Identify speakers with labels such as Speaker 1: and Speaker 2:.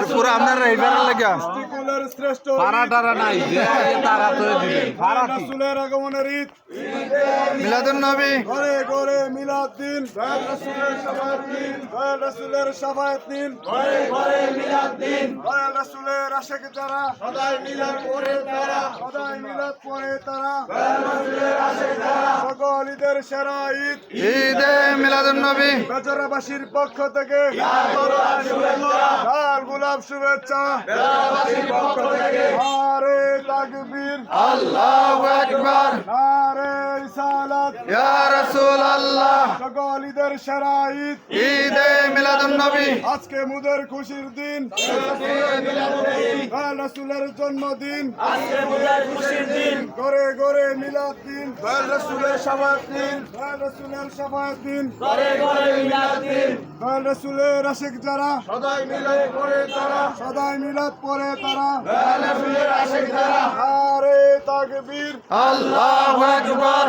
Speaker 1: পুরো আপনার এইবারের লাগা
Speaker 2: কুলের শ্রেষ্ঠ
Speaker 3: তারা নাই যে তারা তো দিলেন
Speaker 2: রাসূলের আগমনের ঈদ
Speaker 1: মিলাদুন নবী
Speaker 2: ঘরে ঘরে মিলাদ দিন রাসূলের শাফায়াত দিন রাসূলের শাফায়াত দিন ঘরে ঘরে মিলাদ দিন রাসূলের আশিক যারা সদাই মিলাদ পড়ে তারা সদাই মিলাদ পড়ে তারা রাসূলের আশিক যারা সকল ঈদের সেরা ঈদ
Speaker 1: ঈদে মিলাদুন নবী
Speaker 2: বেচারাবাসীর পক্ষ থেকে লাল গোলাপ শুভেচ্ছা বেচারাবাসীর পক্ষ থেকে নারে তাকবীর
Speaker 1: আল্লাহু আকবার
Speaker 2: নারে রিসালাত
Speaker 1: ইয়া রাসূলুল্লাহ
Speaker 2: সকল ঈদের সেরা ঈদ
Speaker 1: ঈদে মিলাদুন নবী
Speaker 2: আজকে মুদের খুশির দিন রাসূলের জন্মদিন ঘরে ঘরে মিলাদ দিন রাসূলের শাফায়াত দিন রাসূলের শাফায়াত দিন রাসূলের আশিক যারা সদাই মিলাদ পড়ে তারা সদাই মিলাদ পড়ে তারা রাসূলের আশিক যারা নারে তাকবীর
Speaker 1: আল্লাহু আকবার।